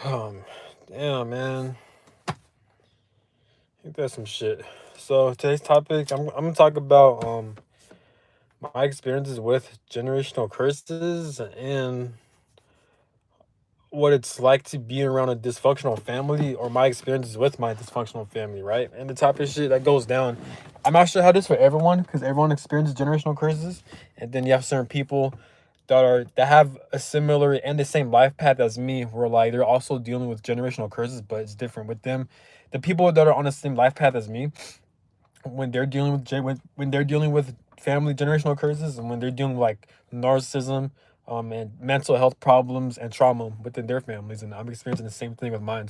Um, Damn, man, ain't that some shit? So today's topic, I'm gonna talk about my experiences with generational curses and what it's like to be around a dysfunctional family, or my experiences with my dysfunctional family, right? And the type of shit that goes down. I'm not sure how this for everyone because everyone experiences generational curses, and then you have certain people that have a similar and the same life path as me, where like they're also dealing with generational curses, but it's different with them. The people that are on the same life path as me, when they're dealing with when they're dealing with family generational curses, and when they're dealing with like narcissism, and mental health problems and trauma within their families, and I'm experiencing the same thing with mine.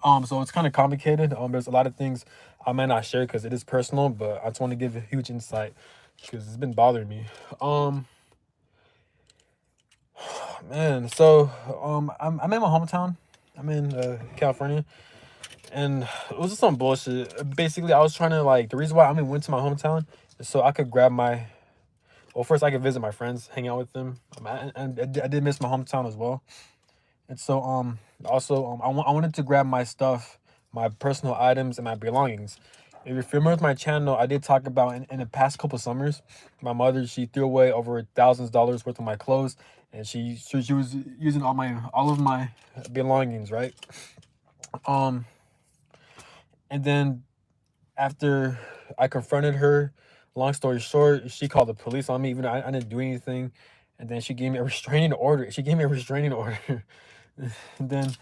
So it's kind of complicated. There's a lot of things I might not share because it is personal, but I just want to give a huge insight because it's been bothering me. Um, Man, so I'm in my hometown. I'm in California, and it was just some bullshit. Basically, I was trying to like the reason why I went to my hometown is so I could grab my. Well, first I could visit my friends, hang out with them, and I did miss my hometown as well. And so also I wanted to grab my stuff, my personal items, and my belongings. If you're familiar with my channel, I did talk about in the past couple summers, my mother, she threw away over $thousands worth of my clothes, and she was using all of my belongings, right? Um, and then after I confronted her, long story short, she called the police on me, even though I didn't do anything. And then she gave me a restraining order. She gave me a restraining order. And then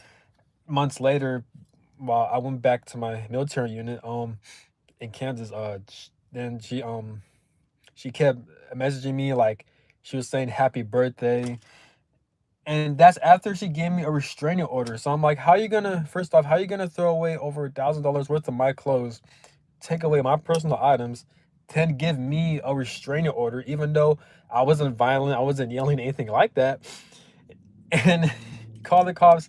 months later, while I went back to my military unit in Kansas, then she kept messaging me like she was saying happy birthday, and that's after she gave me a restraining order. So I'm like, how you gonna, first off, how you gonna throw away over $1,000 worth of my clothes, take away my personal items, then give me a restraining order, even though I wasn't violent, I wasn't yelling, anything like that, and call the cops,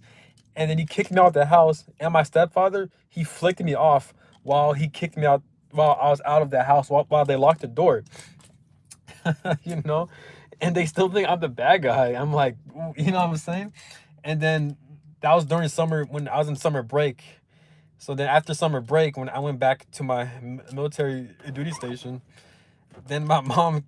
and then he kicked me out the house. And my stepfather, he flicked me off while he kicked me out while I was out of the house while they locked the door. you know, and they still think I'm the bad guy. I'm like, you know what I'm saying? And then that was during summer when I was in summer break. So then after summer break, when I went back to my military duty station, then my mom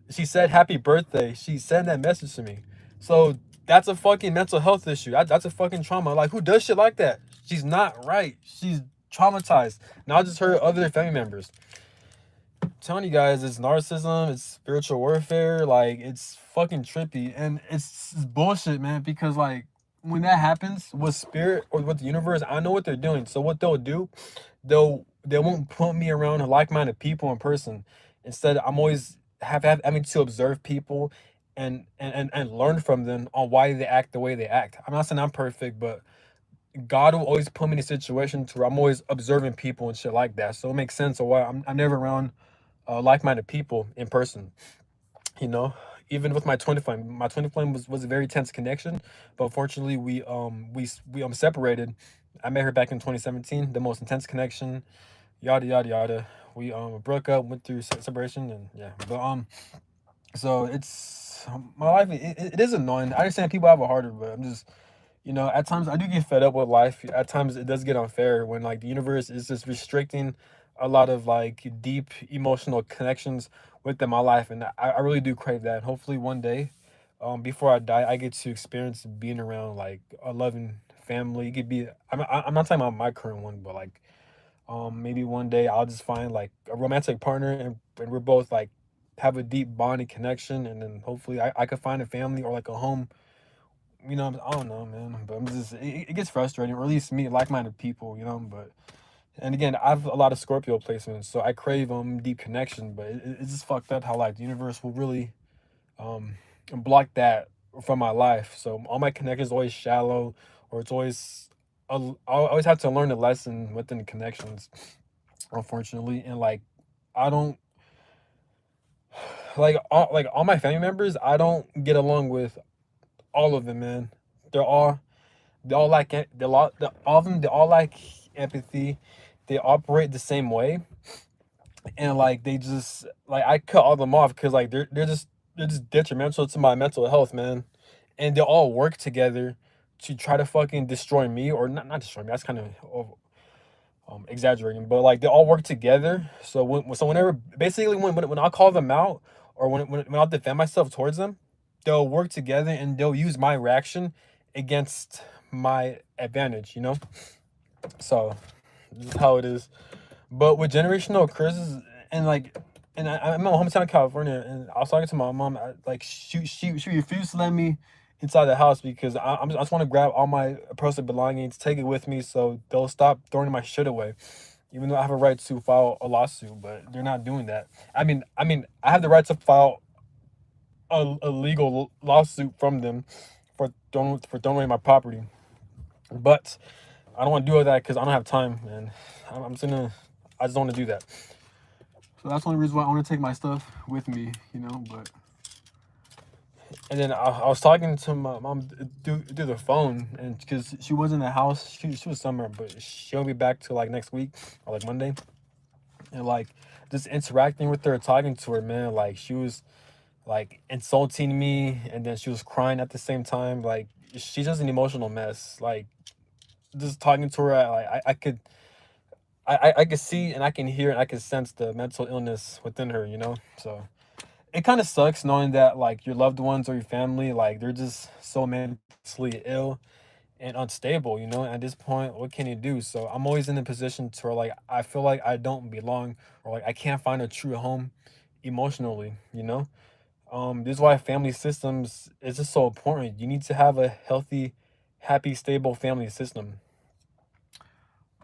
she said happy birthday. She sent that message to me. So that's a fucking mental health issue. That's a fucking trauma. Like, who does shit like that? She's not right. She's traumatized. Not just her, other family members. I'm telling you guys, it's narcissism, it's spiritual warfare. Like, it's fucking trippy, and it's bullshit, man. Because like when that happens with spirit or with the universe, I know what they're doing. So what they'll do, they won't put me around like-minded people in person. Instead, I'm always having to observe people and learn from them on why they act the way they act. I'm not saying I'm perfect, but God will always put me in a situation to where I'm always observing people and shit like that. So it makes sense of why I'm never around like-minded people in person. You know, even with my twin flame was a very tense connection, but unfortunately we separated. I met her back in 2017, the most intense connection, yada yada yada. We broke up, went through separation, and yeah. But so it's my life. It is annoying. I understand people have it harder, but I'm just, at times I do get fed up with life. At times it does get unfair when like the universe is just restricting a lot of like deep emotional connections within my life, and I really do crave that. And hopefully one day, before I die, I get to experience being around like a loving family. It could be. I'm not talking about my current one, but like maybe one day I'll just find like a romantic partner, and we're both like have a deep bonding connection, and then hopefully I could find a family or like a home. I don't know, man, but it gets frustrating, or at least me, like-minded people, but and again, I have a lot of Scorpio placements, so I crave deep connection, but it's just fucked up how like the universe will really um block that from my life. So all my connections always shallow, or it's always I always have to learn a lesson within the connections, unfortunately. And like I don't like all my family members, I don't get along with all of them, man. They're all they all like all of them. They all like empathy. They operate the same way, and like they just like I cut all of them off because like they're just detrimental to my mental health, man. And they all work together to try to fucking destroy me, or not destroy me. That's kind of exaggerating, but like they all work together. So whenever basically when I call them out, or when I'll defend myself towards them, they'll work together and they'll use my reaction against my advantage. So this is how it is. But with generational curses, and like, and I'm in my hometown, California, and I was talking to my mom. Like she refused to let me inside the house because I just want to grab all my personal belongings, take it with me, so they'll stop throwing my shit away. Even though I have a right to file a lawsuit, but they're not doing that. I have the right to file a legal lawsuit from them for throwing away my property, but I don't want to do all that because I don't have time, and I'm just gonna. I just don't want to do that. So that's the only reason why I want to take my stuff with me, But and then I was talking to my mom through the phone, and because she was in the house, she was somewhere, but she'll be back to like next week or like Monday, and like just interacting with her, talking to her, man, like she was like insulting me, and then she was crying at the same time. Like she's just an emotional mess. Like just talking to her, I could see and I can hear and I can sense the mental illness within her. So it kind of sucks knowing that like your loved ones or your family, like they're just so mentally ill and unstable. At this point, what can you do? So I'm always in the position to where like I feel like I don't belong, or like I can't find a true home emotionally. This is why family systems is just so important. You need to have a healthy, happy, stable family system.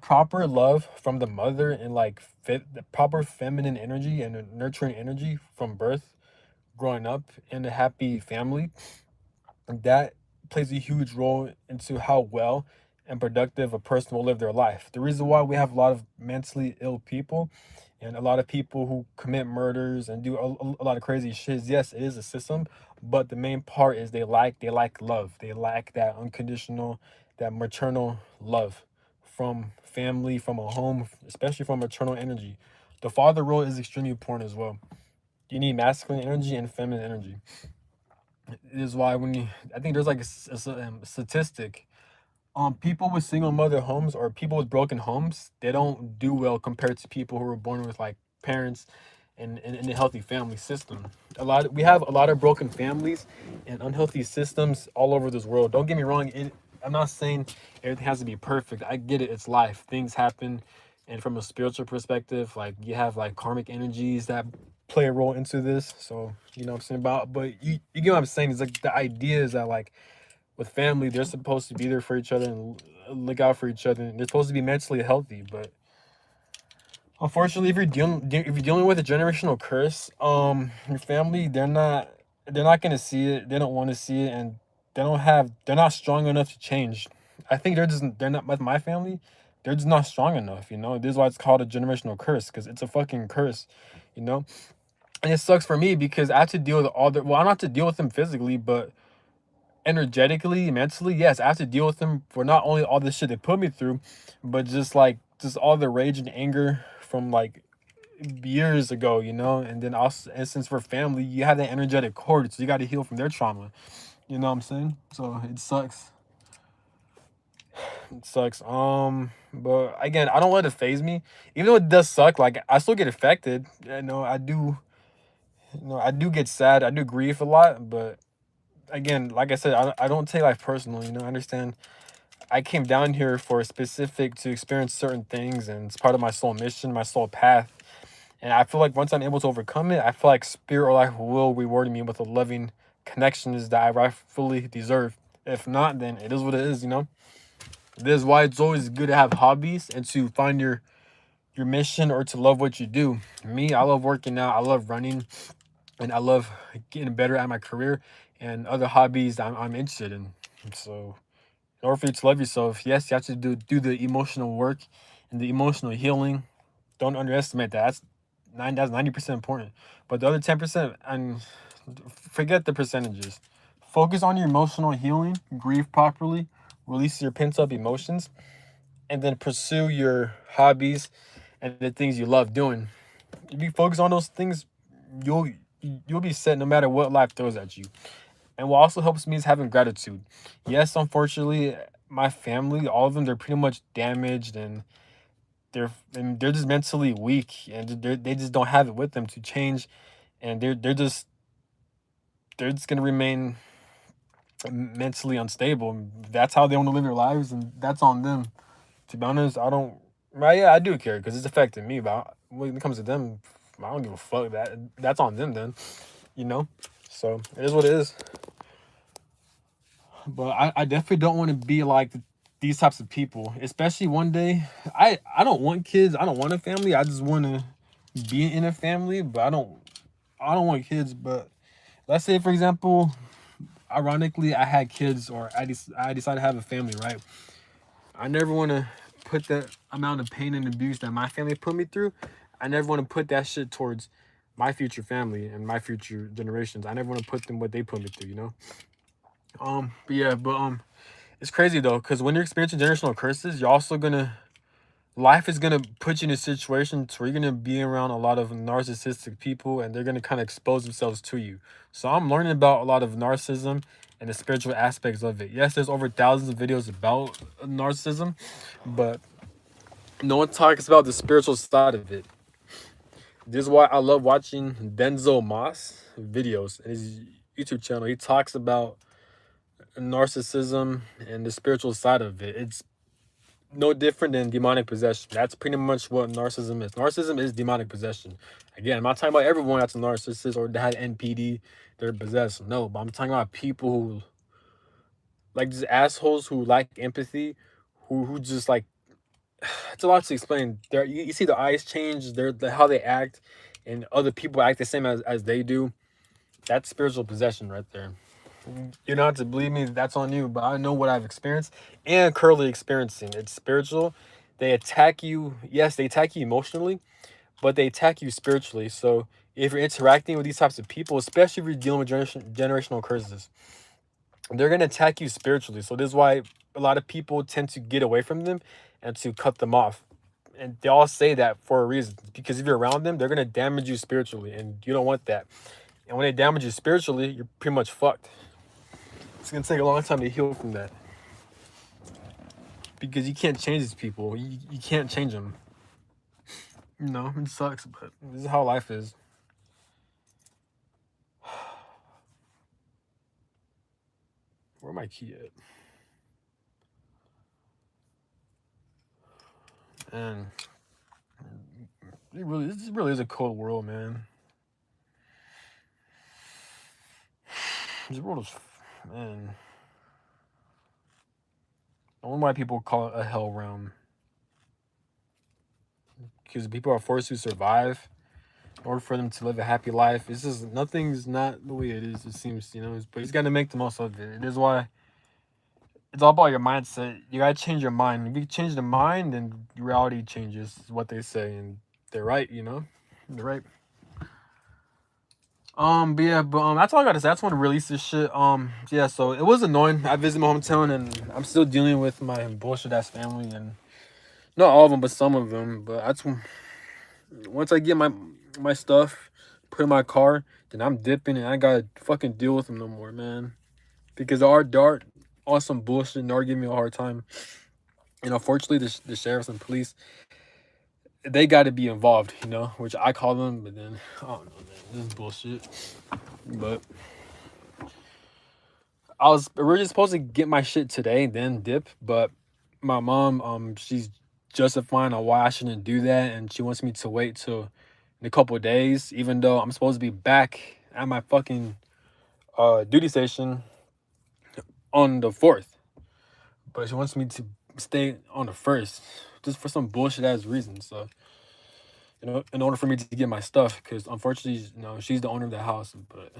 Proper love from the mother, and like the proper feminine energy and a nurturing energy from birth, growing up in a happy family, that plays a huge role into how well and productive a person will live their life. The reason why we have a lot of mentally ill people and a lot of people who commit murders and do a lot of crazy shit is, yes, it is a system, but the main part is they lack love. They lack that unconditional, that maternal love from family, from a home, especially from maternal energy. The father role is extremely important as well. You need masculine energy and feminine energy. It is why I think there's like a statistic. People with single mother homes or people with broken homes, they don't do well compared to people who were born with like parents in a healthy family system. We have a lot of broken families and unhealthy systems all over this world. Don't get me wrong. I'm not saying everything has to be perfect. I get it. It's life. Things happen, and from a spiritual perspective, like you have like karmic energies that play a role into this. So what I'm saying about, but you get what I'm saying. It's like the idea is that like with family, they're supposed to be there for each other and look out for each other. And they're supposed to be mentally healthy, but unfortunately, if you're dealing with a generational curse, your family, they're not gonna see it. They don't want to see it, and they're not strong enough to change. I think they're not with my family. They're just not strong enough. This is why it's called a generational curse, because it's a fucking curse, you know. And it sucks for me because I have to deal with all the. Well, I don't have to deal with them physically, but energetically, mentally, yes, I have to deal with them for not only all the shit they put me through, but just all the rage and anger from like years ago. And then also, and since we're family, you have that energetic cord, so you got to heal from their trauma. You know what I'm saying? So it sucks. It sucks. But again, I don't let it phase me, even though it does suck. Like I still get affected. I do. I do get sad. I do grieve a lot, but again, like I said, I don't take life personal. I understand I came down here for a specific to experience certain things, and it's part of my soul mission, my soul path. And I feel like once I'm able to overcome it, I feel like spirit or life will reward me with the loving connections that I rightfully deserve. If not, then it is what it is. This is why it's always good to have hobbies and to find your mission, or to love what you do. Me, I love working out, I love running, and I love getting better at my career and other hobbies I'm interested in. So in order for you to love yourself, yes, you have to do the emotional work and the emotional healing. Don't underestimate that. That's 90% important. But the other 10%, and forget the percentages. Focus on your emotional healing, grieve properly, release your pent up emotions, and then pursue your hobbies and the things you love doing. If you focus on those things, you'll you'll be set no matter what life throws at you. And what also helps me is having gratitude. Yes, unfortunately, my family, all of them, they're pretty much damaged, and they're just mentally weak, and they just don't have it with them to change, and they're just gonna remain mentally unstable. That's how they want to live their lives, and that's on them. To be honest, I don't. Right? Yeah, I do care because it's affecting me. But when it comes to them, I don't give a fuck. That's on them then. You know. So it is what it is. But I definitely don't want to be like these types of people. Especially one day, I don't want kids. I don't want a family. I just want to be in a family. But I don't want kids. But let's say, for example, ironically, I had kids, or I decided to have a family. Right. I never want to put the amount of pain and abuse that my family put me through. I never want to put that shit towards my future family and my future generations. I never want to put them what they put me through, you know. But yeah, it's crazy though, because when you're experiencing generational curses, you're also gonna life is gonna put you in a situation where you're gonna be around a lot of narcissistic people, and they're gonna kind of expose themselves to you. So I'm learning about a lot of narcissism and the spiritual aspects of it. Yes, there's over thousands of videos about narcissism, but no one talks about the spiritual side of it. This is why I love watching Denzel Moss videos in his YouTube channel. He talks about narcissism and the spiritual side of it. It's no different than demonic possession. That's pretty much what narcissism is. Narcissism is demonic possession. Again, I'm not talking about everyone that's a narcissist or that had NPD, they're possessed. No, but I'm talking about people who like these assholes who lack empathy, who just like it's a lot to explain. There you see the eyes change, how they act, and other people act the same as they do. That's spiritual possession right there. You're not to believe me, that's on you, but I know what I've experienced and currently experiencing. It's spiritual. They attack you. Yes, they attack you emotionally, but they attack you spiritually. So if you're interacting with these types of people, especially if you're dealing with generational curses, they're going to attack you spiritually. So this is why a lot of people tend to get away from them and to cut them off. And they all say that for a reason, because if you're around them, they're going to damage you spiritually, and you don't want that. And when they damage you spiritually, you're pretty much fucked. It's going to take a long time to heal from that, because you can't change these people. You can't change them. You know, it sucks, but this is how life is. Where my key at? And this really is a cold world, man. This world is, man. I wonder why people call it a hell realm. Because people are forced to survive in order for them to live a happy life. It's just nothing's not the way it is. It seems, you know. But you got to make the most of it. It is why it's all about your mindset. You gotta change your mind. If you change the mind, then reality changes. Is what they say, and they're right. You know, they're right. But yeah, that's all I gotta say. I just want to release this shit. Yeah. So it was annoying. I visited my hometown, and I'm still dealing with my bullshit ass family, and not all of them, but some of them. But that's once I get my stuff, put in my car, then I'm dipping, and I gotta fucking deal with them no more, man. Because they are on some bullshit, and they're giving me a hard time. And unfortunately, the sheriffs and police, they got to be involved, you know, which I call them, but then I don't know, man, this is bullshit. But I was originally supposed to get my shit today, then dip, but my mom, she's justifying on why I shouldn't do that, and she wants me to wait till in a couple of days, even though I'm supposed to be back at my fucking duty station on the 4th, but she wants me to stay on the 1st, just for some bullshit ass reason. So, you know, in order for me to get my stuff, because unfortunately, you know, she's the owner of the house, but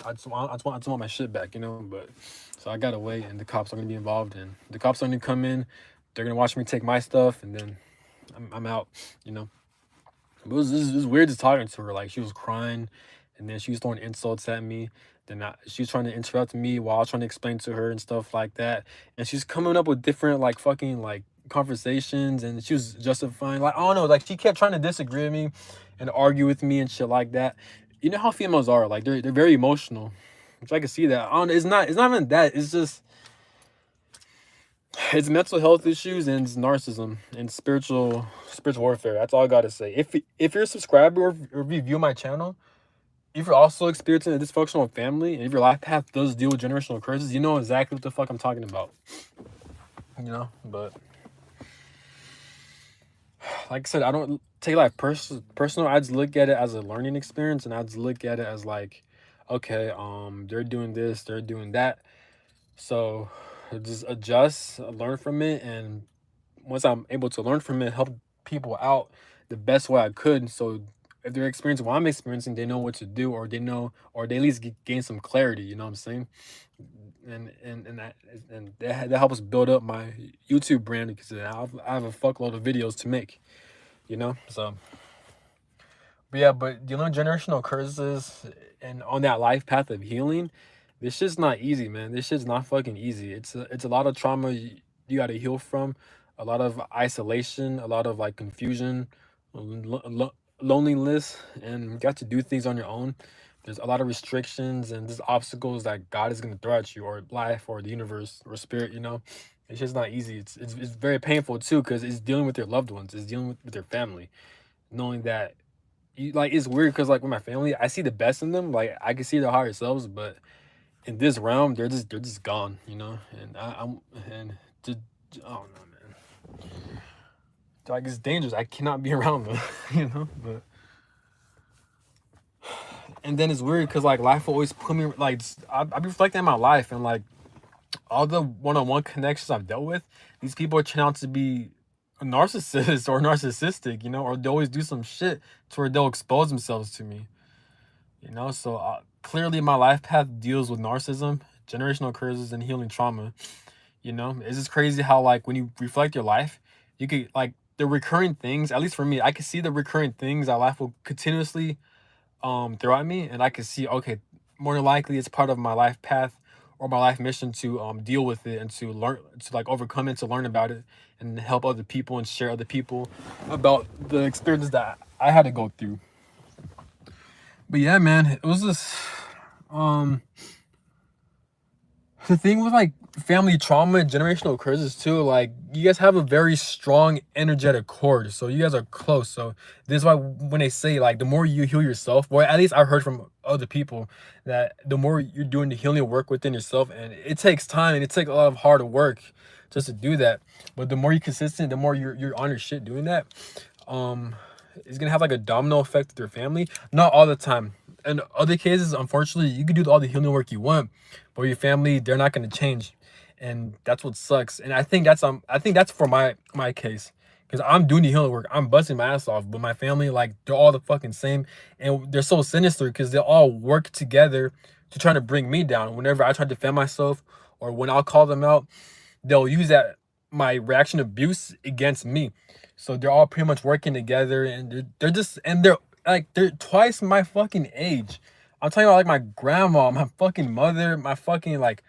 I just want my shit back, you know. But so I gotta wait, and the cops are gonna be involved, and the cops are gonna come in, they're gonna watch me take my stuff, and then I'm out, you know. But it was weird just talking to her. Like, she was crying, and then she was throwing insults at me. Then she was trying to interrupt me while I was trying to explain to her and stuff like that. And she's coming up with different like fucking like conversations, and she was justifying, like, I don't know, like she kept trying to disagree with me and argue with me and shit like that. You know how females are, like they're very emotional. which I can see that. It's not even that. It's just it's mental health issues and it's narcissism and spiritual warfare. That's all I gotta say. If you're a subscriber or if you view my channel, if you're also experiencing a dysfunctional family and if your life path does deal with generational curses, you know exactly what the fuck I'm talking about. But like I said, I don't take life personal. I just look at it as a learning experience, and I just look at it as like, okay, they're doing this, they're doing that, so just adjust, learn from it, and once I'm able to learn from it, help people out the best way I could. So if they're experiencing what I'm experiencing, they know what to do, or they know, or they at least gain some clarity. You know what I'm saying? And that helps build up my YouTube brand because I have a fuckload of videos to make. So but yeah, but dealing with generational curses and on that life path of healing, this shit's not easy, man. This shit's not fucking easy. It's a lot of trauma you got to heal from, a lot of isolation, a lot of like confusion, loneliness, and you got to do things on your own. There's a lot of restrictions and just obstacles that God is gonna throw at you, or life, or the universe, or spirit. It's just not easy. It's very painful too, because it's dealing with your loved ones, it's dealing with your family, knowing that like it's weird because like with my family, I see the best in them. Like I can see their higher selves, but in this realm, they're just gone. And I'm and just, I don't know, man. Like it's dangerous. I cannot be around them, But and then it's weird because like life will always put me like I be reflecting on my life and like all the one-on-one connections I've dealt with. These people turn out to be a narcissist or narcissistic, or they always do some shit to where they'll expose themselves to me. So clearly my life path deals with narcissism, generational curses, and healing trauma. It's just crazy how like when you reflect your life, you could like the recurring things. At least for me, I can see the recurring things that life will continuously throw at me, and I can see, okay, more than likely it's part of my life path or my life mission to deal with it and to learn, to like overcome it, to learn about it and help other people and share other people about the experiences that I had to go through. But yeah, man, it was just um the thing with like family trauma and generational curses too, like you guys have a very strong energetic cord, so you guys are close. So this is why when they say like the more you heal yourself, or at least I heard from other people that the more you're doing the healing work within yourself, and it takes time and it takes a lot of hard work just to do that, but the more you're consistent, the more you're on your shit doing that, um it's gonna have like a domino effect with your family. Not all the time. In other cases, unfortunately, you can do all the healing work you want, but your family, they're not gonna change, and that's what sucks. And I think that's for my case, because I'm doing the healing work, I'm busting my ass off, but my family, like, they're all the fucking same, and they're so sinister because they all work together to try to bring me down. Whenever I try to defend myself, or when I'll call them out, they'll use that my reaction abuse against me. So they're all pretty much working together, and they're just, and they're twice my fucking age. I'm talking about like my grandma, my fucking mother, my fucking like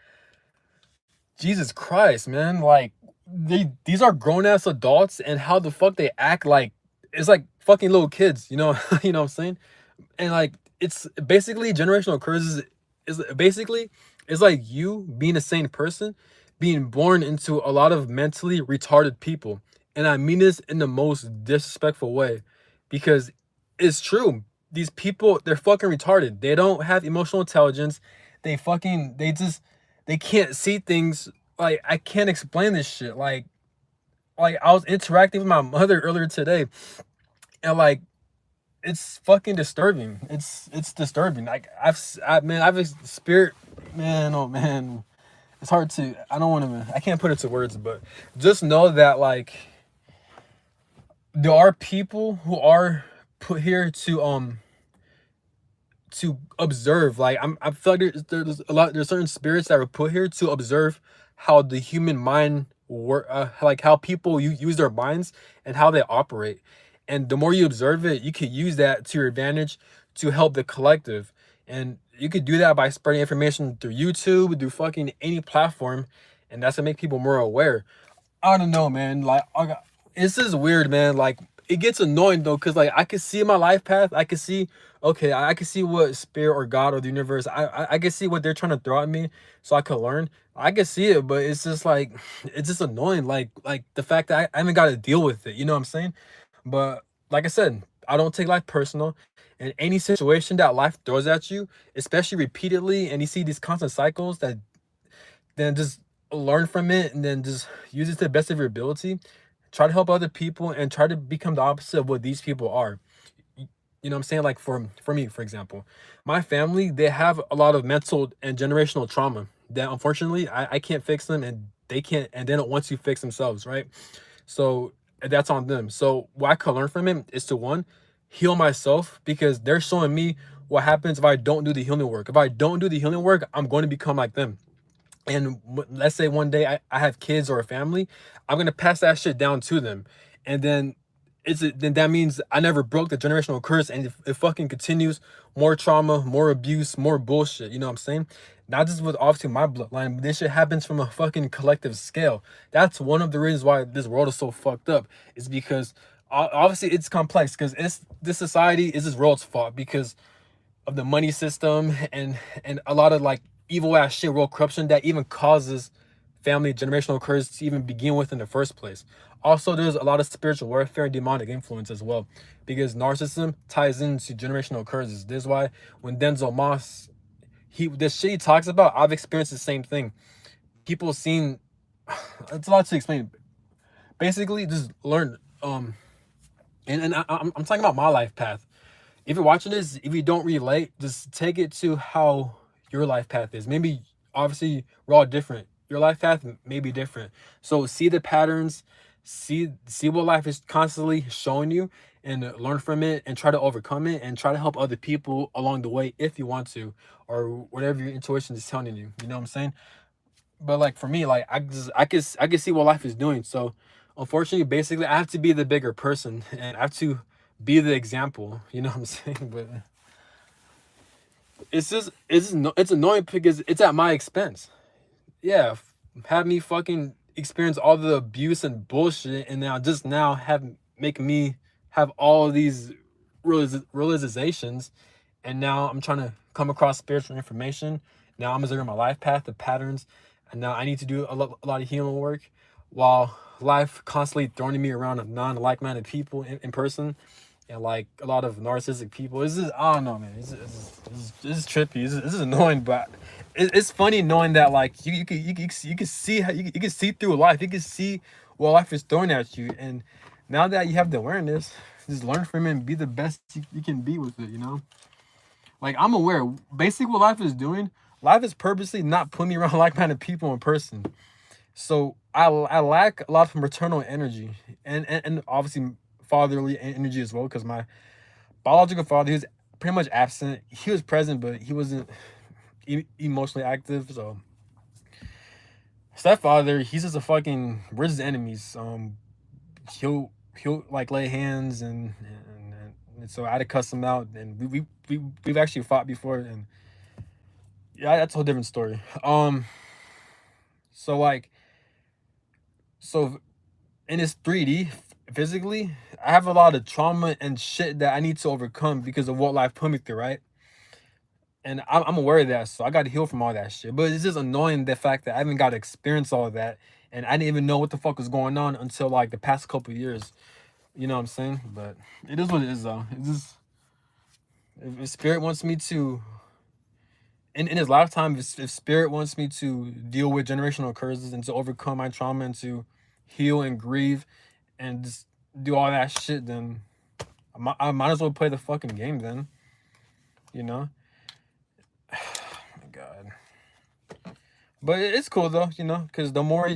Jesus Christ, man. Like these are grown ass adults, and how the fuck they act like it's like fucking little kids, you know what I'm saying? And like it's basically generational curses is basically it's like you being a sane person being born into a lot of mentally retarded people, and I mean this in the most disrespectful way, because it's true. These people, they're fucking retarded. They don't have emotional intelligence. They can't see things. Like I can't explain this shit. Like I was interacting with my mother earlier today, and like it's fucking disturbing. It's disturbing. Like I've spirit, man. Oh man, it's hard to. I can't put it to words, but just know that like there are people who are put here to observe. Like I feel like there's certain spirits that are put here to observe how the human mind work, like how people use their minds and how they operate. And the more you observe it, you could use that to your advantage to help the collective. And you could do that by spreading information through YouTube, through fucking any platform, and that's to make people more aware. I don't know, man. Like, this is weird, man. Like, it gets annoying though, because like I can see my life path. I can see, okay, I can see what spirit or God or the universe. I can see what they're trying to throw at me, so I could learn. I can see it, but it's just like it's just annoying. Like the fact that I haven't got to deal with it. You know what I'm saying? But like I said, I don't take life personal. And any situation that life throws at you, especially repeatedly, and you see these constant cycles, that then just learn from it and then just use it to the best of your ability. Try to help other people and try to become the opposite of what these people are. You know what I'm saying? Like for me, for example, my family, they have a lot of mental and generational trauma that unfortunately I can't fix them, and they can't, and they don't want to fix themselves, right? So that's on them. So what I could learn from him is to, one, heal myself, because they're showing me what happens if I don't do the healing work. If I don't do the healing work, I'm going to become like them. And let's say one day I have kids or a family, I'm gonna pass that shit down to them, and then then that means I never broke the generational curse, and it fucking continues, more trauma, more abuse, more bullshit. You know what I'm saying? Not just with obviously my bloodline, but this shit happens from a fucking collective scale. That's one of the reasons why this world is so fucked up. Is because obviously it's complex, because it's this society is this world's fault because of the money system, and a lot of like evil ass shit, world corruption, that even causes family generational curse to even begin with in the first place. Also, there's a lot of spiritual warfare and demonic influence as well, because narcissism ties into generational curses. This is why when Denzel Moss, this shit he talks about, I've experienced the same thing. People seen, it's a lot to explain. Basically, just learn. I'm talking about my life path. If you're watching this, if you don't relate, just take it to how your life path is. Maybe, obviously, we're all different. Your life path may be different. So see the patterns, see what life is constantly showing you, and learn from it, and try to overcome it, and try to help other people along the way if you want to, or whatever your intuition is telling you. You know what I'm saying? But like for me, like I can see what life is doing. So unfortunately, basically, I have to be the bigger person, and I have to be the example. You know what I'm saying? But it's annoying because it's at my expense. Yeah, have me fucking experience all the abuse and bullshit, and now just now have make me have all of these realizations, and now I'm trying to come across spiritual information. Now I'm observing my life path, the patterns, and now I need to do a lot of healing work, while life constantly throwing me around of non-like-minded people in person, and like a lot of narcissistic people. This is, I don't know, man. This is trippy. This is annoying, but it's funny knowing that like you can see how you can see through life. You can see what life is throwing at you, and now that you have the awareness, just learn from it and be the best you can be with it. You know, like I'm aware. Basically, what life is doing, life is purposely not putting me around like-minded people in person. So I lack a lot of maternal energy, and obviously fatherly energy as well, because my biological father, he was pretty much absent. He was present, but he wasn't emotionally active. So stepfather, he's just a fucking, we're just enemies. He'll like lay hands, and so I had to cuss him out, and we've actually fought before, and yeah, that's a whole different story. So like, so in this 3D physically, I have a lot of trauma and shit that I need to overcome because of what life put me through, right? And I'm aware of that, so I got to heal from all that shit. But it's just annoying the fact that I haven't got to experience all of that, and I didn't even know what the fuck was going on until like the past couple of years. You know what I'm saying? But it is what it is, though. It's just, if spirit wants me to, in his lifetime, if spirit wants me to deal with generational curses and to overcome my trauma and to heal and grieve and just do all that shit, then I might as well play the fucking game then. You know? Oh my God. But it's cool though, you know, because the more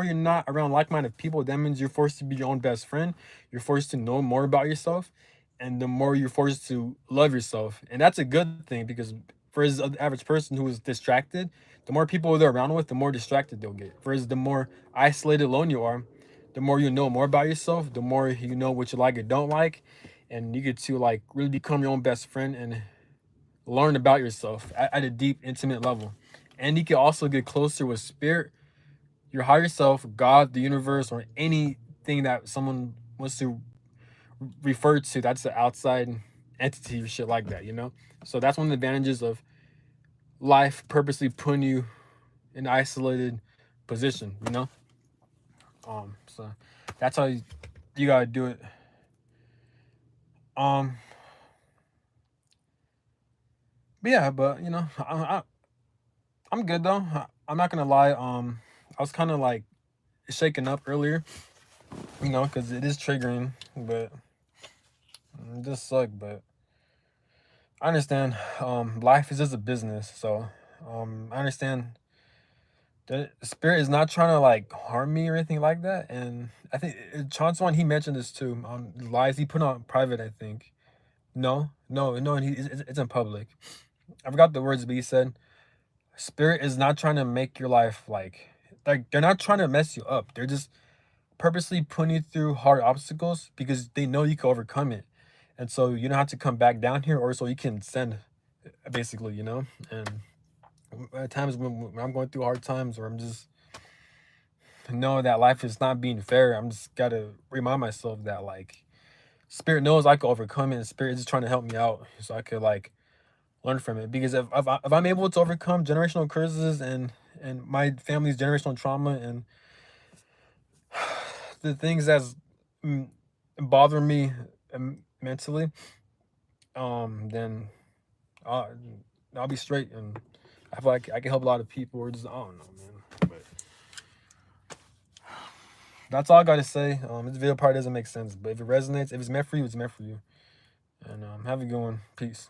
you're not around like-minded people, that means you're forced to be your own best friend. You're forced to know more about yourself, and the more you're forced to love yourself, and that's a good thing, because for his average person who is distracted, the more people they're around with, the more distracted they'll get. Whereas the more isolated, alone you are, the more you know more about yourself, the more you know what you like or don't like, and you get to like really become your own best friend and learn about yourself at a deep, intimate level. And you can also get closer with spirit, your higher self, God, the universe, or anything that someone wants to referred to. That's the outside entity or shit like that, you know? So that's one of the advantages of life purposely putting you in an isolated position, you know? So that's how you gotta do it. Um, but yeah, but you know, I'm good though. I'm not gonna lie. I was kind of like shaken up earlier, you know, because it is triggering, but it just sucked. But I understand. Life is just a business, so I understand. The spirit is not trying to like harm me or anything like that, and I think Chance one he mentioned this too on lives he put on private. I think no, and it's in public. I forgot the words, but he said spirit is not trying to make your life like they're not trying to mess you up. They're just purposely putting you through hard obstacles because they know you can overcome it. And so you don't have to come back down here or so you can send basically, you know? And at times when I'm going through hard times or I'm just know that life is not being fair, I'm just gotta remind myself that like spirit knows I can overcome it and spirit is just trying to help me out so I could like learn from it. Because if I'm able to overcome generational curses and my family's generational trauma and the things that's mm, bother me mentally, then I'll, I'll be straight, and I feel like I can help a lot of people. Or just I don't know, man. But that's all I gotta say. This video probably doesn't make sense, but if it resonates, if it's meant for you, it's meant for you. And have a good one. Peace.